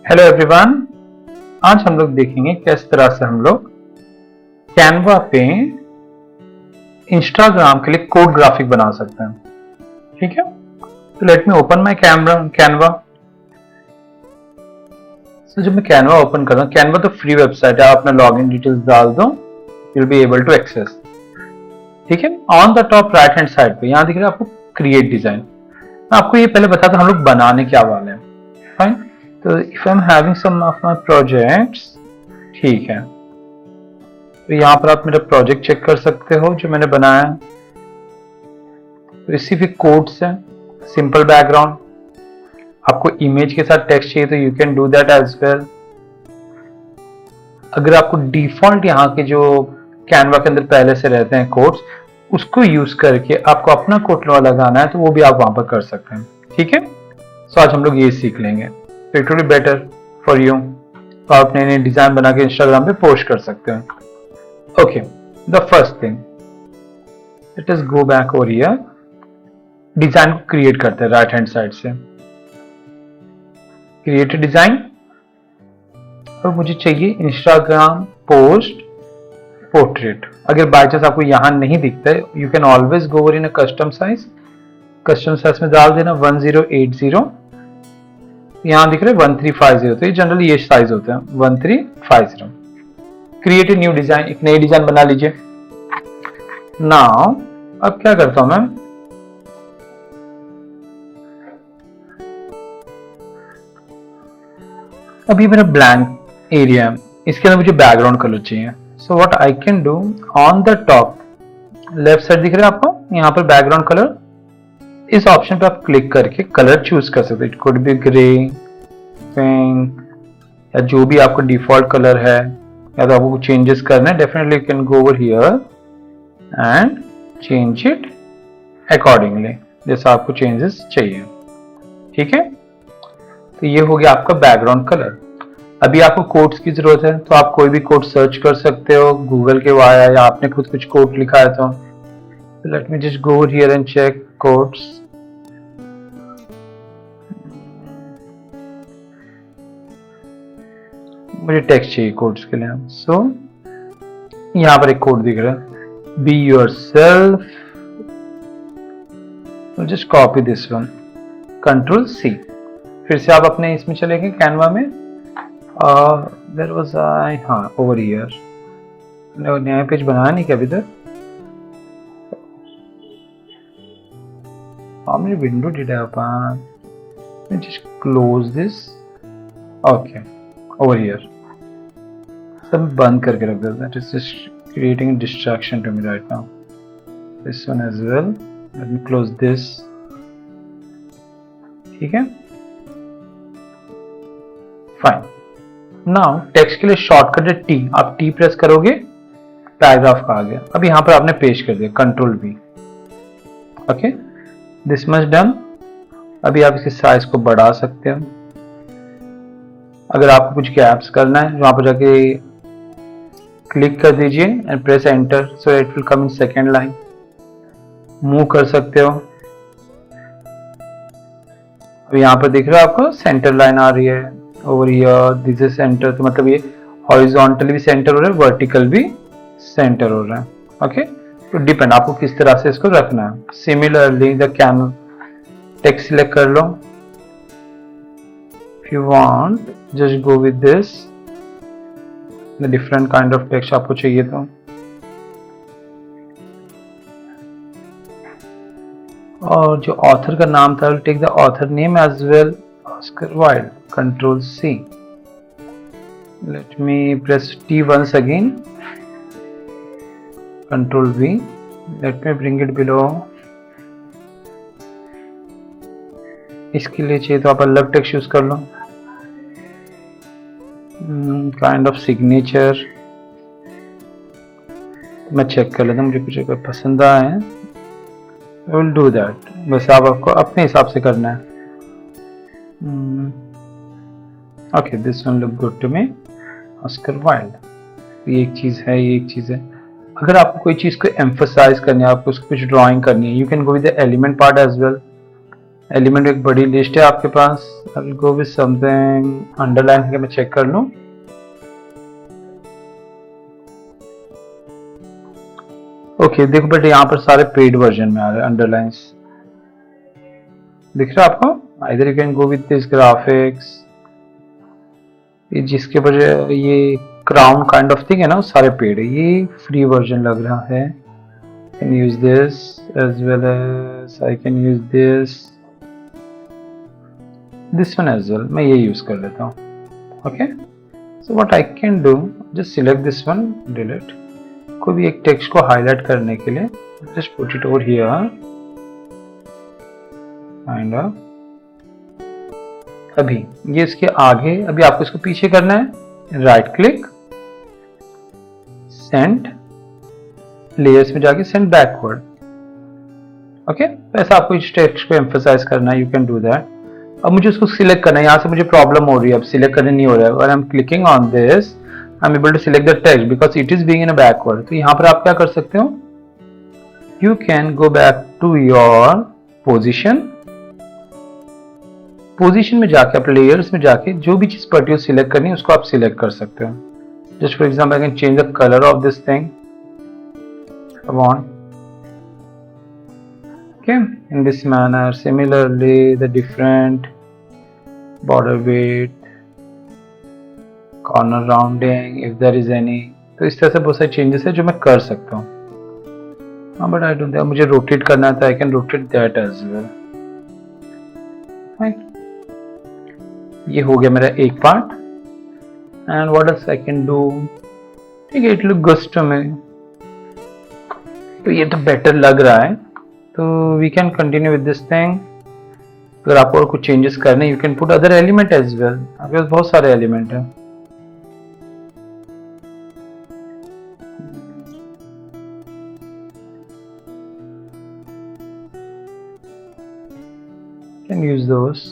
Hello everyone. आज हम लोग देखेंगे किस तरह से हम लोग कैनवा पे इंस्टाग्राम के लिए कोड ग्राफिक बना सकते हैं। ठीक है, तो let me open my Canva. जब मैं कैनवा ओपन कर रहा हूँ, कैनवा तो फ्री वेबसाइट है, आप अपना लॉगिन डिटेल्स डाल दो, you will be able to access. ठीक है, on the top right hand side पे यहाँ दिख रहा है आपको क्रिएट डिजाइन। मैं आपको ये पहले बता दूं हम लोग बनाने क्या वाले हैं। फाइन, तो if I am having some of my projects, ठीक है, तो यहाँ पर आप मेरा प्रोजेक्ट चेक कर सकते हो जो मैंने बनाया है। तो इसी भी कोड्स है, सिंपल बैकग्राउंड। आपको इमेज के साथ टेक्स्ट चाहिए तो you can do that as well. अगर आपको डिफॉल्ट यहाँ के जो कैनवा के अंदर पहले से रहते हैं कोड्स, उसको यूज करके आपको अपना कोड लगाना है तो वो भी आप वहां पर कर सकते हैं। ठीक है, सो आज हम लोग ये सीख लेंगे, तो it will be better for you. तो आप नए नए डिजाइन बना के इंस्टाग्राम पे पोस्ट कर सकते हैं। Okay, the first thing, let us go back over here. Design को क्रिएट करते हैं राइट हैंड साइड से, क्रिएट डिजाइन। और मुझे चाहिए इंस्टाग्राम पोस्ट पोर्ट्रेट। अगर बाय चांस आपको यहां नहीं दिखता है, you can always go over in a custom size. Custom size में डाल देना 1080। यहां दिख रहा है 1350, तो ये जनरली ये साइज होते हैं 1350। क्रिएट ए न्यू डिजाइन, एक नई डिजाइन बना लीजिए। नाउ अब क्या करता हूं मैं, अभी मेरा ब्लैंक एरिया है, इसके अंदर मुझे बैकग्राउंड कलर चाहिए। सो what I can do, on the top left side दिख रहा है आपको, यहाँ पर बैकग्राउंड कलर, इस ऑप्शन पे आप क्लिक करके कलर चूज कर सकते हैं। It could be grey, pink, या जो भी आपका डिफॉल्ट कलर है, या तो आपको चेंजेस करना है, definitely you can go over here and change it accordingly, जैसा आपको चेंजेस चाहिए। ठीक है, तो ये हो गया आपका बैकग्राउंड कलर। अभी आपको कोड्स की जरूरत है, तो आप कोई भी कोड सर्च कर सकते हो गूगल के वाया, या आपने खुद कुछ कोड लिखा है तो let me just go over here and check codes. मुझे टेक्स्ट चाहिए कोड्स के लिए, सो यहां पर एक कोड दिख रहा है, be yourself. Just copy this one, control C. फिर से आप अपने इसमें चले गए कैनवा में, देयर वाज आई, हाँ ओवर हियर, नया पेज बनाया नहीं क्या अभी तक। How many window did I open? Let me just close this. Okay, over here. सब बंद करके रख देते हैं. That is just creating a distraction to me right now. This one as well. Let me close this. ठीक है? Fine. Now text के लिए शॉर्टकट है T. आप T प्रेस करोगे, पैराग्राफ का आ गया। अब यहाँ पर आपने पेस्ट कर दिया, control V. Okay, this much done. अभी आप इसके साइज को बढ़ा सकते हो। अगर आपको कुछ गैप्स करना है, वहां पर जाके क्लिक कर दीजिए and press enter, so it will come in second line. Move कर सकते हो। अब यहाँ पर दिख रहा है आपको सेंटर लाइन आ रही है over here, this is centre, तो मतलब ये हॉरिजॉन्टली भी सेंटर हो रहा है, वर्टिकल भी सेंटर हो रहा है। ओके, तो डिपेंड आपको किस तरह से इसको रखना है। Similarly the can text select कर लो, if you want just go with this, the different kind of text आपको चाहिए तो। और जो ऑथर का नाम था, take the author name as well, Oscar Wilde, control C. Let me press T once again, Control V. Let me bring it below. इसके लिए चाहिए तो आप अलग टेक्स्ट यूज कर लो, काइंड ऑफ सिग्नेचर। मैं चेक कर लेता हूँ, मुझे कुछ अगर पसंद आए आई विल डू दैट। वैसे आपको अपने हिसाब से करना है। Okay, this one look good to me, Oscar Wilde. ये एक चीज है, ये एक चीज है। अगर आपको कोई चीज को एम्फसाइज करनी है, आपको कुछ ड्राइंग करनी है, you can go with the element part as well. Element एक बड़ी लिस्ट है आपके पास। I will go with something underline करके मैं चेक कर लूं। ओके देखो बेटे यहाँ पर सारे पेड वर्जन में आ रहे हैं अंडरलाइंस, दिख रहा है आपको। Either you can go with this graphics, जिसके वजह ये क्राउन काइंड ऑफ थिंग है ना, वो सारे पेड है, ये फ्री वर्जन लग रहा है। Can use this as well as I can use this one as well, मैं ये यूज कर लेता हूँ। Okay so what I can do, just select this one, delete. कोई भी एक टेक्स्ट को हाईलाइट करने के लिए just put it over here kind of. अभी ये इसके आगे, अभी आपको इसको पीछे करना है, राइट क्लिक, सेंड, लेयर्स में जाके सेंड बैकवर्ड। ओके ऐसा आपको इस टेक्स्ट को एम्फसाइज करना है, यू कैन डू दैट। अब मुझे उसको सिलेक्ट करना है, यहाँ से मुझे प्रॉब्लम हो रही है, अब सिलेक्ट करने नहीं हो रहा है। और I am clicking on this, I am able to select the text because it is being in a backward. तो यहाँ पर आप क्या कर सकते हो, you can go back to your position, position में जाके आप लेयर्स में जाके जो भी चीज पर्टिकुलर सिलेक्ट करनी है उसको आप सिलेक्ट कर सकते हो। Just for example I can change the colour of this thing, I want, okay, in this manner. Similarly the different border width, corner rounding if there is any, तो इस तरह से बहुत सारे चेंजेस है जो मैं कर सकता हूँ। हाँ बट आई डोंट, मुझे रोटेट करना है तो I can rotate that as well. ये हो गया मेरा एक part. And what else I can do, ठीक है, it look good to me, तो ये तो बेटर लग रहा है, तो we can continue with this thing. अगर आपको और कुछ चेंजेस करने, you can put other element as well, आपके पास बहुत सारे एलिमेंट हैं। कैन यूज दोस,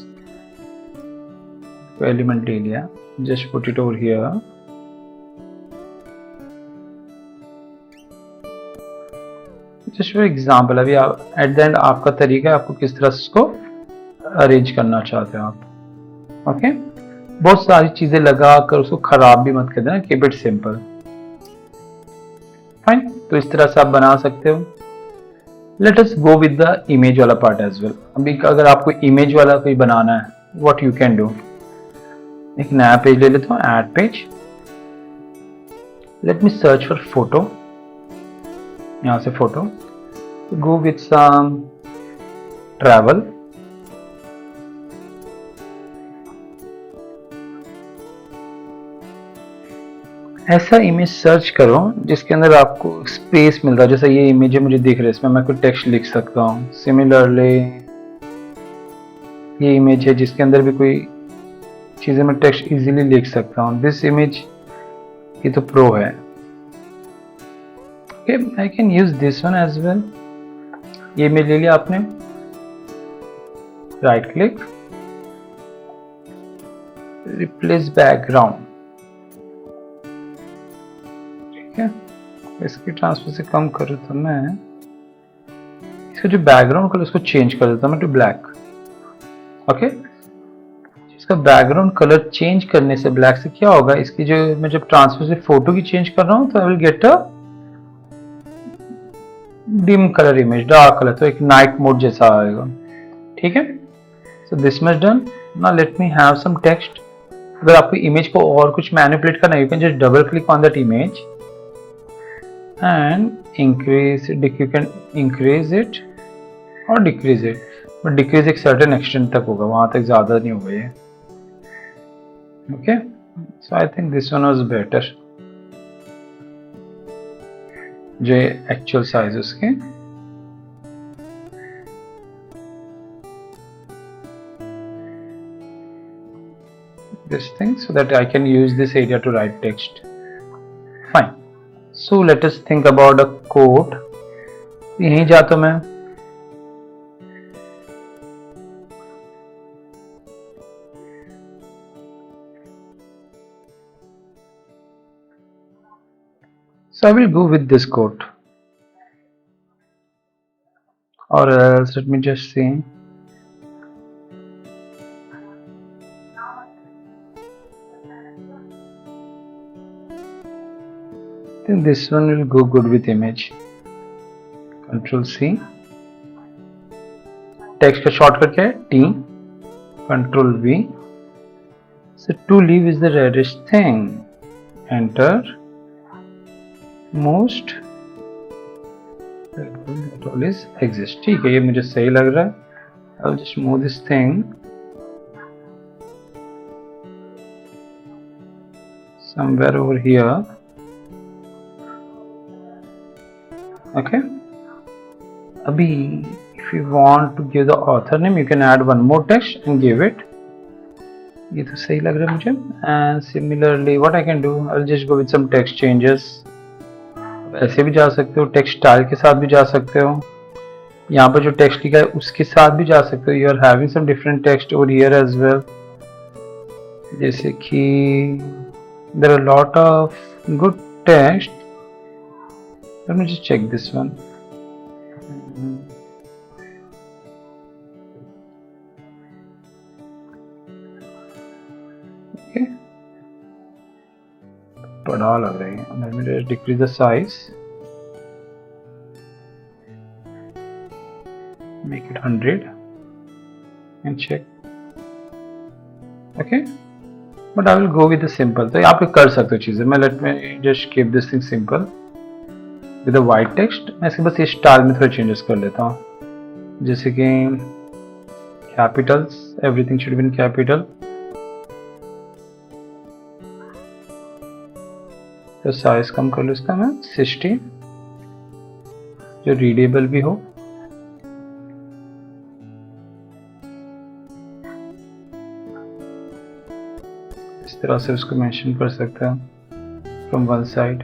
एलिमेंट ले लिया, just put it over here. Just for example, अभी आप एट द एंड आपका तरीका है, आपको किस तरह से इसको अरेंज करना चाहते हो आप। ओके बहुत सारी चीजें लगा कर उसको खराब भी मत कर देना, कीप इट सिंपल। फाइन, तो इस तरह से आप बना सकते हो। Let us go with the image वाला पार्ट एज वेल। अभी अगर आपको इमेज वाला कोई बनाना है, व्हाट यू कैन डू, एक नया पेज ले लेता हूँ, add page, let me search for photo, यहाँ से photo, go with some travel, ऐसा इमेज सर्च करो जिसके अंदर आपको स्पेस मिल रहा है। जैसा ये इमेज है मुझे दिख रहा है, इसमें मैं कोई टेक्स्ट लिख सकता हूँ। सिमिलरली ये इमेज है जिसके अंदर भी कोई चीजें मैं टेक्स्ट इजीली लिख सकता हूँ। दिस इमेज, ये तो प्रो है। Okay I can use this one as well. ये इमेज ले लिया आपने, राइट क्लिक, रिप्लेस बैकग्राउंड, ठीक है, इसकी ट्रांसपेरेंसी कम करूँ तो मैं इसका जो बैकग्राउंड कलर उसको चेंज कर देता हूँ मैं टू ब्लैक। ओके इसका बैकग्राउंड कलर चेंज करने से ब्लैक से क्या होगा, इसकी जो मैं जब ट्रांसपेरेंसी फोटो की चेंज कर रहा हूँ तो I will get a dim colour image, dark colour, तो एक नाइट मोड जैसा आएगा। ठीक है, so this much done. Now let me have some text. अगर आपको इमेज को और कुछ मैनिपुलेट करना है, you can just double click on that image and increase it, you can increase it और डिक्रीज इट, बट डिक्रीज एक certain extent तक होगा, वहां तक ज्यादा नहीं होगा ये। Okay so I think this one was better, जो एक्चुअल साइज उसके। This thing so that I can use this area to write text. Fine. So let us think about a code. यहीं जाता मैं, so I will go with this code, or else let me just see. think this one will go good with image. Control C. Text का shortcut क्या है? T. Control V. So to leave is the reddish thing. Enter. Most. All is exist. ठीक है, ये मुझे सही लग रहा है. I'll just move this thing somewhere over here. Okay. Abhi, if you want to give the author name, you can add one more text and give it. ये तो सही लग रहा है मुझे. And similarly, what I can do, I'll just go with some text changes. ऐसे भी जा सकते हो, टेक्स्ट स्टाइल के साथ भी जा सकते हो. यहाँ पर जो टेक्स्ट लिखा है उसके साथ भी जा सकते हो. You are having some different text over here as well. जैसे कि there are lot of good text. Let me just check this one. Okay, बड़ा लग रही है. Let me just decrease the size. Make it 100 and check. Okay, but I will go with the simple. तो आप कर सकते हो चीजें. मैं let me just keep this thing simple with the white text. मैं इसके बस इस स्टाइल में थोड़े चेंजेस कर लेता हूँ. जैसे कि capitals, everything should be in capital. तो साइज कम कर लो इसका मैं 60, जो रीडेबल भी हो. इस तरह से उसको मेंशन कर सकते हैं from one side.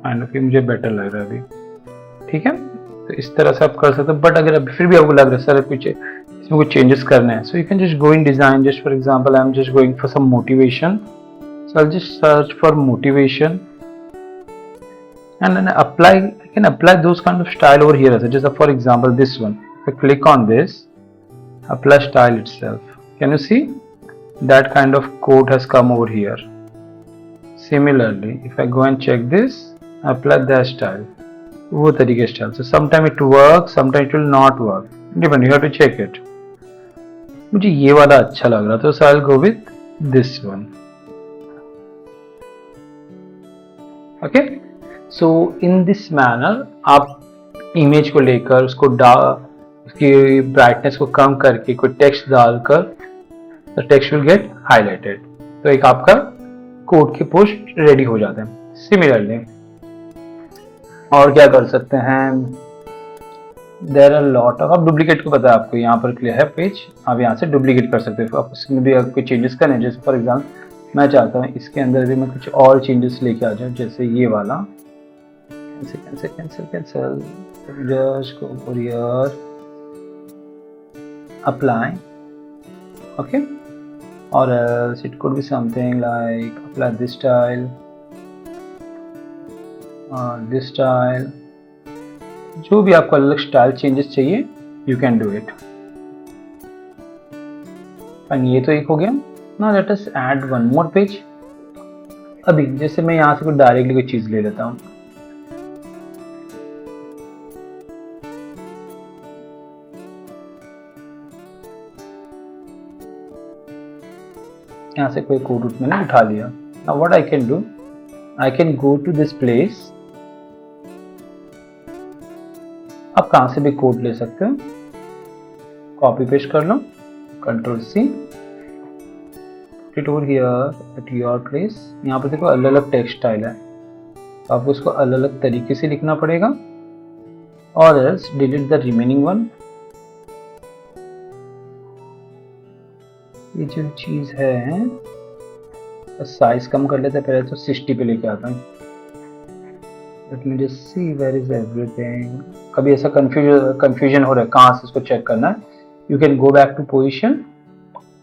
Kind of मुझे बेटर लग रहा है अभी. ठीक है, तो इस तरह से आप कर सकते हो. बट अगर अभी फिर भी आपको लग रहा है सर कुछ इसमें कुछ चेंजेस करने हैं, so you can just go in design. Just for example I am just going for some motivation. So I just search for motivation and then I can apply those kind of style over here. So just for example this one, if I click on this, apply style itself, can you see that kind of code has come over here. Similarly, if I go and check this, apply that style, वो तरीके style. So sometime it works, sometime it will not work, depend, you have to check it. मुझे ये वाला अच्छा लग रहा था, so I'll go with this one. Okay, so in this manner आप इमेज को लेकर उसको उसकी ब्राइटनेस को कम करके कोई टेक्स्ट डालकर the text will get highlighted. तो एक आपका कोड के पोस्ट रेडी हो जाते हैं. सिमिलरली और क्या कर सकते हैं, देयर आर लॉट ऑफ, आप डुप्लीकेट को पता है आपको, यहाँ पर क्लियर है पेज, आप यहाँ से डुप्लीकेट कर सकते हो. आप उसमें भी अगर कोई चेंजेस करने हैं, जैसे फॉर एग्जाम्पल मैं चाहता हूँ इसके अंदर भी मैं कुछ और चेंजेस लेके आ जाऊँ, जैसे ये वाला. Cancel just go for here, apply. Okay, or else it could be something like apply this style, this style. जो भी आपको अलग स्टाइल चेंजेस चाहिए you can do it. और ये तो एक हो गया. Now let us add one more page. अभी जैसे मैं यहाँ से कोई डायरेक्टली कोई चीज ले लेता हूँ, यहाँ से कोई कोड मैंने उठा लिया. Now what I can do, I can go to this place. आप कहाँ से भी कोड ले सकते हो, कॉपी पेस्ट कर लो, control C, put over here at your place. यहाँ पर देखो अलग अलग टेक्स्ट स्टाइल है, तो आपको उसको अलग अलग तरीके से लिखना पड़ेगा, और else delete the remaining one. ये जो चीज है साइज कम कर लेते हैं, पहले तो 60 पे लेके आता हूँ. Let me just see where is everything. कभी ऐसा कंफ्यूजन हो रहा है कहाँ से इसको चेक करना है, you can go back to position,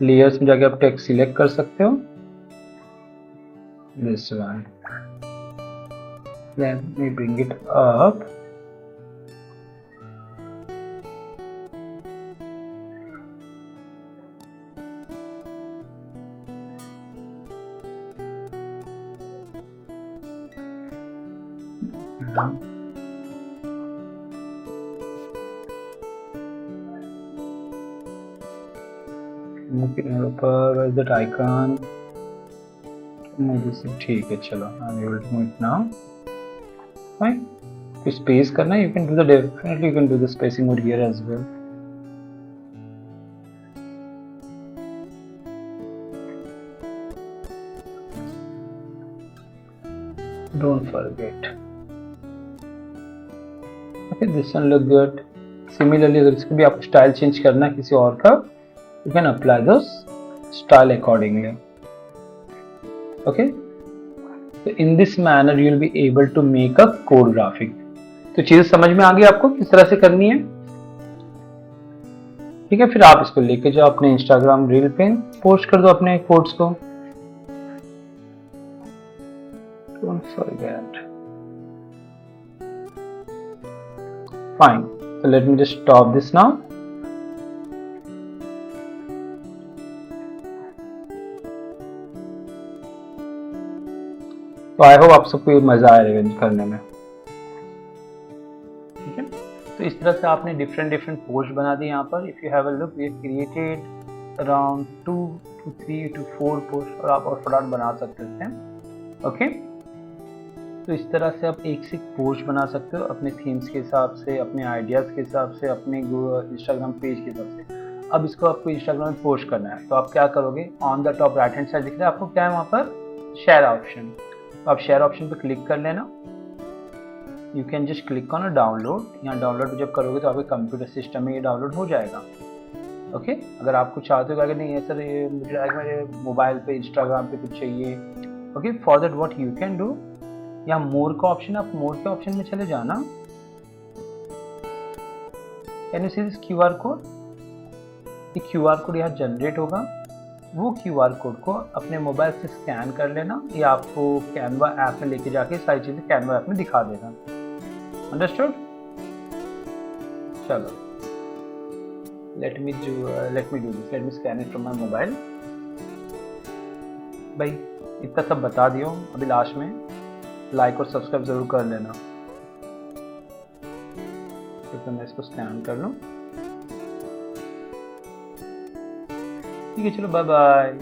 layers में जाके आप टेक्स्ट सिलेक्ट कर सकते हो, this one, let me bring it up. ऊपर दैट आइकन मुझे से ठीक है, चलो I am able to move it now. Fine, कुछ स्पेस करना है, you can do the definitely you can do the spacing over here as well. Don't forget, okay this one look good. Similarly अगर इसको भी आपको style change करना है किसी और का, you can apply those style accordingly, okay? So in this manner you will be able to make a code graphic। तो चीजें समझ में आ गई आपको किस तरह से करनी है, ठीक है? फिर आप इसको लेके जाओ अपने इंस्टाग्राम रील पे पोस्ट कर दो अपने कोड्स को। Don't forget, fine, so let me just stop this now। तो आई होप आप सबको मजा आएगा करने में, ठीक है? तो इस तरह से आपने डिफरेंट पोस्ट बना दी यहाँ पर। If you have a look, we have created around 2 to 3 to 4 post, और आप और फटाफट बना सकते हैं, ओके? तो इस तरह से आप एक से एक पोस्ट बना सकते हो अपने थीम्स के हिसाब से, अपने आइडियाज़ के हिसाब से, अपने इंस्टाग्राम पेज के हिसाब से। अब इसको आपको इंस्टाग्राम में पोस्ट करना है, तो आप क्या करोगे, on the top right hand side दिख रहा है आपको, क्या है वहाँ पर, शेयर ऑप्शन। तो आप शेयर ऑप्शन पर क्लिक कर लेना, you can just click on a download. यहाँ डाउनलोड जब करोगे तो आपके कंप्यूटर सिस्टम में ये डाउनलोड हो जाएगा, ओके? अगर आप कुछ चाहते हो अगर नहीं है सर ये मुझे मेरे मोबाइल पे इंस्टाग्राम पे कुछ चाहिए, okay, for that what you can do, यहाँ मोर का ऑप्शन, आप मोर के ऑप्शन में चले जाना। Can you see this QR code? ये QR कोड यहाँ जनरेट होगा, वो QR कोड को अपने मोबाइल से स्कैन कर लेना, या आपको कैनवा ऐप में लेके जाके सारी चीजें कैनवा ऐप में दिखा देना। अंडरस्टूड? चलो let me do this, let me scan it from my mobile. भाई इतना सब बता दियो, अभी लास्ट में लाइक और सब्सक्राइब जरूर कर लेना। तो मैं इसको स्कैन कर लूँ, ठीक है? चलो बाय बाय।